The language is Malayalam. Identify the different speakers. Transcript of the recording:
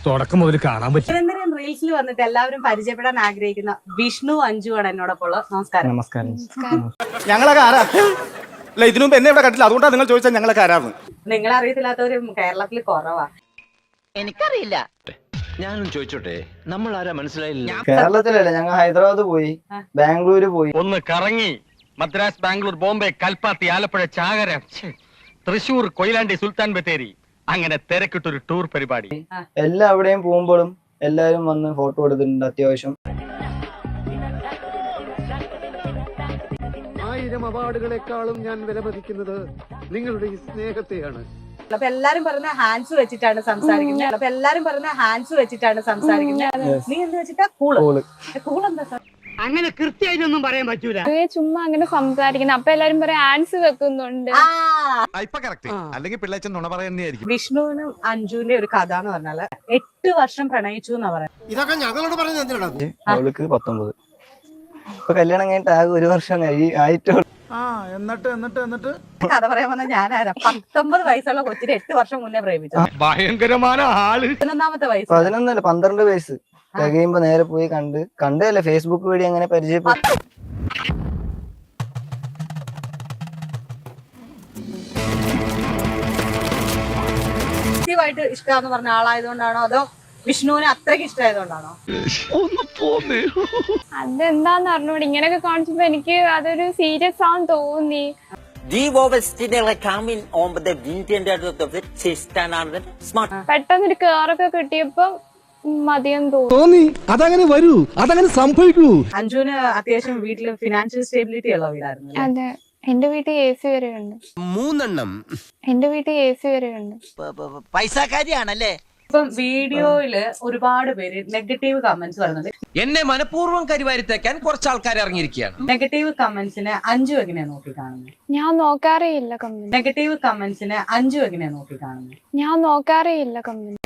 Speaker 1: തുടക്കം മുതൽ കാണാൻ പറ്റും.
Speaker 2: നിരന്തരം റീൽസിൽ വന്നിട്ട് എല്ലാവരും പരിചയപ്പെടാൻ ആഗ്രഹിക്കുന്ന വിഷ്ണു അഞ്ജു ആണ് എന്നോടൊപ്പം ഉള്ളത്. നമസ്കാരം.
Speaker 3: നമസ്കാരം. ഞങ്ങളൊക്കെ ആരാ? അല്ല, ഇതിനു മുമ്പ് എന്നെ ഇവിടെ കണ്ടില്ല, അതുകൊണ്ടാണ് നിങ്ങൾ ചോദിച്ചാൽ ഞങ്ങളൊക്കെ ആരാന്ന്.
Speaker 2: നിങ്ങളെ അറിയത്തില്ലാത്തവരും കേരളത്തിൽ കുറവാ.
Speaker 4: എനിക്കറിയില്ല. ഞാനും ചോദിച്ചോട്ടെ, നമ്മൾ ആരാ മനസ്സിലായില്ല.
Speaker 5: കേരളത്തിലല്ല, ഞങ്ങൾ ഹൈദരാബാദ് പോയി, ബാംഗ്ലൂര് പോയി,
Speaker 6: ഒന്ന് കറങ്ങി. മദ്രാസ്, ബാംഗ്ലൂർ, ബോംബെ, കൽപ്പാത്തി, ആലപ്പുഴ, ചാകര, തൃശൂർ, കൊയിലാണ്ടി, സുൽത്താൻ ബത്തേരി, അങ്ങനെ തിരക്കിട്ടൊരു ടൂർ പരിപാടി.
Speaker 5: എല്ലാ അവിടെയും പോകുമ്പോഴും എല്ലാരും വന്ന് ഫോട്ടോ എടുത്തിട്ടുണ്ട്. അത്യാവശ്യം
Speaker 7: 1000 അവാർഡുകളെക്കാളും ഞാൻ വിലമതിക്കുന്നത് നിങ്ങളുടെ ഈ സ്നേഹത്തെയാണ്.
Speaker 2: അപ്പൊ എല്ലാരും പറഞ്ഞ ഹാൻഡ്സ് വെച്ചിട്ടാണ് സംസാരിക്കുന്നത്. നീ എന്ത് വെച്ചിട്ടാ? കൂളെന്താ?
Speaker 6: അങ്ങനെ കൃത്യമായിട്ടൊന്നും പറയാൻ പറ്റൂല.
Speaker 8: ചുമ്മാ അങ്ങനെ സംസാരിക്കുന്നത്. അപ്പൊ എല്ലാരും പറയാം ഹാൻഡ്സ് വെക്കുന്നുണ്ട്.
Speaker 2: വിഷ്ണുവിനും അഞ്ജുവിന്റെ ഒരു കഥ എന്ന് പറഞ്ഞാല് 8 വർഷം പ്രണയിച്ചു എന്നാ പറയുന്നത്.
Speaker 7: ഇതൊക്കെ ഞങ്ങളോട് പറയുന്നത്.
Speaker 5: അവൾക്ക് 19. ഇപ്പൊ കല്യാണം കഴിഞ്ഞിട്ട് ആകെ 1 വർഷം ആയിട്ടുള്ളൂ.
Speaker 7: എന്നിട്ട്
Speaker 2: കഥ പറയാൻ വന്ന ഞാനാരാ? 19 വയസ്സുള്ള കൊച്ചിന് 8 വർഷം മുന്നേ പ്രേമിച്ചു.
Speaker 6: ഭയങ്കരമായ ആള്.
Speaker 2: 11ാമത്തെ വയസ്സ്.
Speaker 5: 11 12 വയസ്സ് കഴിയുമ്പോ നേരെ പോയി കണ്ടല്ലേ ഫേസ്ബുക്ക് വഴി അങ്ങനെ പരിചയപ്പെട്ടു.
Speaker 2: ആക്റ്റീവായിട്ട് ഇഷ്ടമാന്ന് പറഞ്ഞ ആളായതുകൊണ്ടാണോ അതോ വിഷ്ണുവിനെ അത്രയ്ക്ക് ഇഷ്ടമായതുകൊണ്ടാണോ?
Speaker 8: അതെന്താന്ന് പറഞ്ഞോട് ഇങ്ങനെയൊക്കെ കാണിച്ചപ്പോ എനിക്ക് അതൊരു സീരിയസ് ആണെന്ന് തോന്നി. പെട്ടെന്നൊരു കേറൊക്കെ കിട്ടിയപ്പോ മതിയെന്ന് തോന്നി.
Speaker 1: അതങ്ങനെ വരൂ, അതങ്ങനെ സംഭവിക്കൂ.
Speaker 2: അഞ്ജുവിന് അത്യാവശ്യം വീട്ടില് ഫിനാൻഷ്യൽ സ്റ്റെബിലിറ്റി ഉള്ള വീടായിരുന്നു.
Speaker 8: അതെ, എന്റെ വീട്ടിൽ AC വരെ ഉണ്ട്.
Speaker 4: 3
Speaker 8: എന്റെ വീട്ടിൽ AC വരെ ഉണ്ട്.
Speaker 4: പൈസക്കാരിയാണല്ലേ?
Speaker 2: ഇപ്പം വീഡിയോയില് ഒരുപാട് പേര് നെഗറ്റീവ് കമന്റ്സ് പറയുന്നത്.
Speaker 4: എന്നെ മനഃപൂർവ്വം കരിവാരിത്തേക്കാൻ കുറച്ച് ആൾക്കാർ ഇറങ്ങിയിരിക്കുകയാണ്.
Speaker 2: നെഗറ്റീവ് കമന്റ്സിനെ അഞ്ജു എങ്ങനെയാ നോക്കി കാണുന്നത്?
Speaker 8: ഞാൻ നോക്കാറേ ഇല്ല കമന്റ്.
Speaker 2: നെഗറ്റീവ് കമന്റ്സിനെ അഞ്ജു എങ്ങനെയാ നോക്കി കാണുന്നത്?
Speaker 8: ഞാൻ നോക്കാറേ ഇല്ല കമന്റ്.